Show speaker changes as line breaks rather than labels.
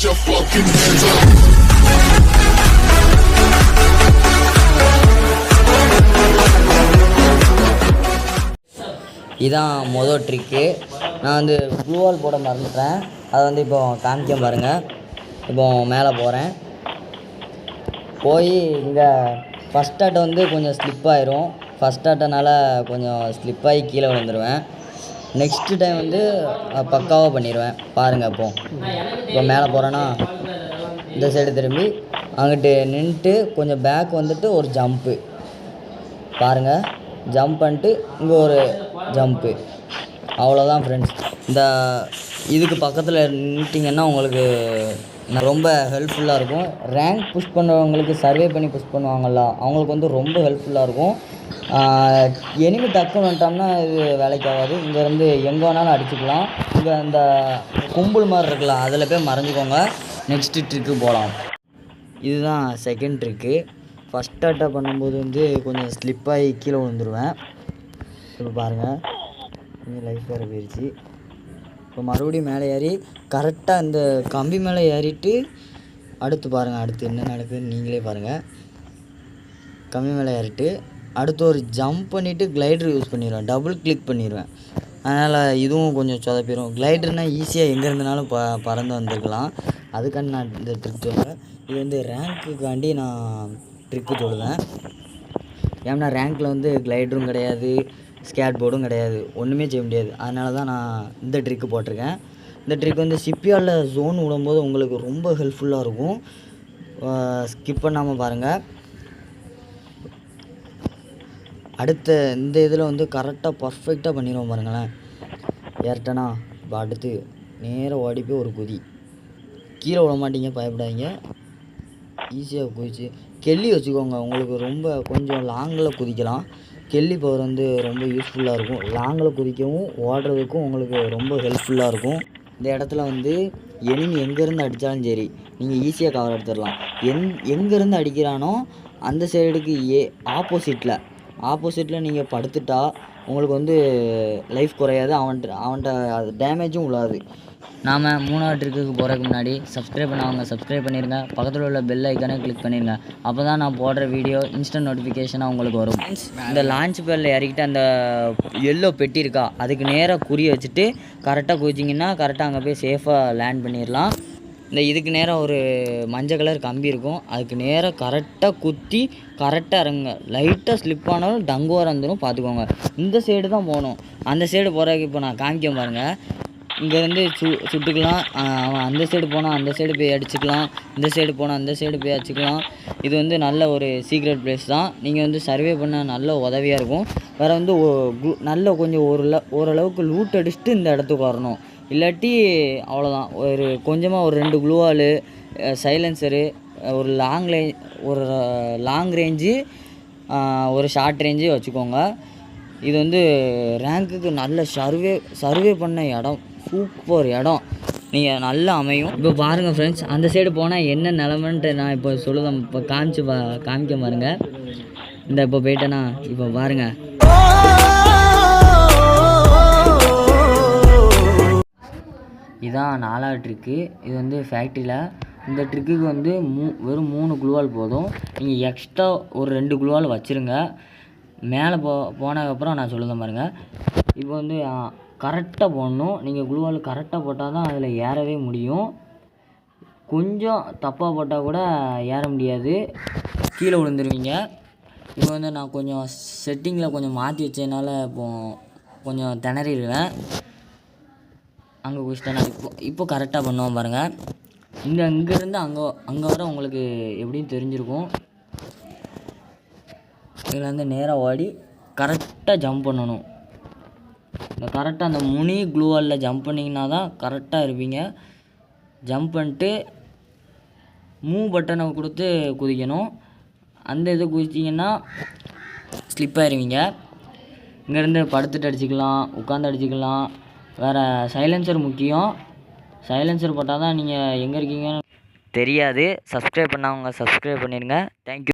your fucking hands up.
இதான் மொதல் trick. நான் வந்து க்ளூவால் போட மறந்துட்டேன். அதை வந்து இப்போ காமிக்க பாருங்கள். இப்போ மேலே போகிறேன். போய் இங்கே ஃபஸ்ட் அட்டை வந்து கொஞ்சம் ஸ்லிப் ஆயிரும். ஃபஸ்ட் அட்டைனால கொஞ்சம் ஸ்லிப்பாகி கீழே விழுந்துருவேன். நெக்ஸ்ட்டு டைம் வந்து பக்காவாக பண்ணிடுவேன். பாருங்கள். இப்போ மேலே போகிறேன்னா இந்த சைடு திரும்பி அங்கிட்டு நின்றுட்டு கொஞ்சம் பேக் வந்துட்டு ஒரு ஜம்ப்பு பாருங்கள். ஜம்ப் பண்ணிட்டு இங்கே ஒரு ஜம்ப்பு. அவ்வளோதான் ஃப்ரெண்ட்ஸ். இந்த இதுக்கு பக்கத்தில் நின்றுட்டிங்கன்னா உங்களுக்கு ரொம்ப ஹெல்ப்ஃபுல்லாக இருக்கும். ரேங்க் புஷ் பண்ணுறவங்களுக்கு, சர்வே பண்ணி புஷ் பண்ணுவாங்கள்ல, அவங்களுக்கு வந்து ரொம்ப ஹெல்ப்ஃபுல்லாக இருக்கும். எனிமி டக்குன்னு வந்துட்டோம்னா இது வேலைக்கு ஆகாது. இங்கேருந்து எங்கே வேணாலும் அடிச்சுக்கலாம். இங்கே அந்த கும்பல் மாதிரி இருக்குல்ல, அதில் போய் மறைஞ்சிக்கோங்க. நெக்ஸ்ட்டு ட்ரிக்கு போகலாம். இதுதான் செகண்ட் ட்ரிக்கு. ஃபஸ்ட் அட்டை பண்ணும்போது வந்து கொஞ்சம் ஸ்லிப்பாகி கீழே விழுந்துருவேன். இப்போ பாருங்கள், கொஞ்சம் லைஃப் வேறு போயிடுச்சு. இப்போ மறுபடியும் மேலே ஏறி கரெக்டாக இந்த கம்பி மேலே ஏறிட்டு அடுத்து பாருங்கள். அடுத்து என்ன நடக்குதுன்னு நீங்களே பாருங்கள். கம்பி மேலே ஏறிட்டு அடுத்து ஒரு ஜம்ப் பண்ணிவிட்டு கிளைடர் யூஸ் பண்ணிடுவேன். டபுள் கிளிக் பண்ணிடுவேன். அதனால் இதுவும் கொஞ்சம் சொதப்பிடும். கிளைடர்னால் ஈஸியாக எங்கே இருந்தனாலும் பறந்து வந்துருக்கலாம். அதுக்காண்டி நான் இந்த ட்ரிக் சொல்லுவேன். இது வந்து ரேங்க்குக்காண்டி நான் ட்ரிக்கு சொல்லுவேன். ஏன்னா ரேங்க்கில் வந்து கிளைடரும் கிடையாது, ஸ்கேட் போர்டும் கிடையாது, ஒன்றுமே செய்ய முடியாது. அதனால தான் நான் இந்த ட்ரிக்கு போட்டிருக்கேன். இந்த ட்ரிக் வந்து சிப்பியாரில் ஜோன் விடும்போது உங்களுக்கு ரொம்ப ஹெல்ப்ஃபுல்லாக இருக்கும். ஸ்கிப் பண்ணாமல் பாருங்கள். அடுத்த இந்த இதில் வந்து கரெக்டாக பர்ஃபெக்டாக பண்ணிடுவோம் பாருங்களேன். ஏறிட்டேனா இப்போ அடுத்து நேராக ஓடி போய் ஒரு குதி. கீழே விட மாட்டீங்க, பயப்படாதீங்க. ஈஸியாக குதிச்சு கெல்லி வச்சுக்கோங்க. உங்களுக்கு ரொம்ப கொஞ்சம் லாங்கில் குதிக்கலாம். கெல்லி பவர் வந்து ரொம்ப யூஸ்ஃபுல்லாக இருக்கும். லாங்கில் குதிக்கவும் ஓடுறதுக்கும் உங்களுக்கு ரொம்ப ஹெல்ப்ஃபுல்லாக இருக்கும். இந்த இடத்துல வந்து எனிமி எங்கேருந்து அடித்தாலும் சரி, நீங்கள் ஈஸியாக கவர் எடுத்துடலாம். எங்கேருந்து அடிக்கிறானோ அந்த சைடுக்கு ஆப்போசிட்டில் நீங்கள் படுத்துட்டா உங்களுக்கு வந்து லைஃப் குறையாது. அவன்கிட்ட அது டேமேஜும் உள்ளாது. நாம் மூணாவது ட்ரிக்குக்கு போகிறதுக்கு முன்னாடி சப்ஸ்கிரைப் பண்ணாங்க, சப்ஸ்கிரைப் பண்ணிடுங்க. பக்கத்தில் உள்ள பெல் ஐக்கானே கிளிக் பண்ணிடுங்க. அப்போ தான் நான் போடுற வீடியோ இன்ஸ்டன்ட் நோட்டிஃபிகேஷனாக உங்களுக்கு வரும். இந்த லான்ச் பேடில் இறக்கிட்டு அந்த எல்லோ பெட்டி இருக்கா, அதுக்கு நேராக குறி வச்சுட்டு கரெக்டாக குதிச்சிங்கன்னா கரெக்டாக அங்கே போய் சேஃபாக லேண்ட் பண்ணிடலாம். இதுக்கு நேராக ஒரு மஞ்சள் கலர் கம்பி இருக்கும், அதுக்கு நேராக கரெக்டாக குத்தி கரெக்டாக இறங்குங்க. லைட்டாக ஸ்லிப் ஆனாலும் டங்கு வர வந்துடும், பார்த்துக்கோங்க. இந்த சைடு தான் போகணும். அந்த சைடு போகிறதுக்கு இப்போ நான் காமிக்க பாருங்கள். இங்கேருந்து சுட்டுக்கலாம். அவன் அந்த சைடு போனால் அந்த சைடு போய் அடிச்சுக்கலாம், இந்த சைடு போனால் அந்த சைடு போய் அடிச்சுக்கலாம். இது வந்து நல்ல ஒரு சீக்ரெட் பிளேஸ் தான். நீங்கள் வந்து சர்வே பண்ண நல்ல உதவியாக இருக்கும். வேறு வந்து நல்ல கொஞ்சம் ஓரளவுக்கு லூட் அடிச்சுட்டு இந்த இடத்துக்கு வரணும். இல்லாட்டி அவ்வளோதான். ஒரு கொஞ்சமாக ஒரு 2 க்ளூவாலு, சைலன்சரு, ஒரு லாங் ரேஞ்சு, ஒரு ஷார்ட் ரேஞ்சு வச்சுக்கோங்க. இது வந்து ரேங்க்குக்கு நல்ல சர்வே பண்ண இடம், சூப்பர் இடம். நீங்கள் நல்லா அமையும். இப்போ பாருங்கள் ஃப்ரெண்ட்ஸ், அந்த சைடு போனால் என்ன நிலமன்ட்டு நான் இப்போ சொல்லுவேன். இப்போ காமிக்க பாருங்கள். இந்த இப்போ போயிட்டேன்னா இப்போ பாருங்கள். இதான் 4வது ட்ரிக்கு. இது வந்து ஃபேக்ட்ரியில். இந்த ட்ரிக்குக்கு வந்து வெறும் 3 க்ளூவால் போதும். நீங்கள் எக்ஸ்ட்ரா ஒரு 2 க்ளூவால் வச்சுருங்க. மேலே போனதுக்கப்புறம் நான் சொல்லுங்க பாருங்கள். இப்போ வந்து கரெக்டாக போடணும். நீங்கள் க்ளூவால் கரெக்டாக போட்டால் தான் அதில் ஏறவே முடியும். கொஞ்சம் தப்பாக போட்டால் கூட ஏற முடியாது, கீழே விழுந்துருவீங்க. இப்போ வந்து நான் கொஞ்சம் செட்டிங்கில் கொஞ்சம் மாற்றி வச்சதுனால கொஞ்சம் திணறிடுவேன். அங்கே குதிச்சிட்டேன். நான் இப்போ கரெக்டாக பண்ணுவோம் பாருங்கள். இங்கேருந்து அங்கே வர உங்களுக்கு எப்படின்னு தெரிஞ்சிருக்கும். இதில் வந்து நேராக ஓடி கரெக்டாக ஜம்ப் பண்ணணும். இந்த கரெக்டாக அந்த முனி க்ளூவாலில் ஜம்ப் பண்ணிங்கன்னா தான் கரெக்டாக இருப்பீங்க. ஜம்ப் பண்ணிட்டு மூவ் பட்டனை கொடுத்து குதிக்கணும். அந்த இது குதிச்சிங்கன்னா ஸ்லிப் ஆயிடுவீங்க. இங்கேருந்து படுத்துட்டு அடிச்சுக்கலாம், உட்காந்து அடிச்சுக்கலாம். வேறு சைலன்சர் முக்கியம். சைலன்சர் போட்டால் தான் நீங்கள் எங்கே இருக்கீங்கன்னு தெரியாது. சப்ஸ்கிரைப் பண்ணாங்க, சப்ஸ்கிரைப் பண்ணிடுங்க. தேங்க்யூ.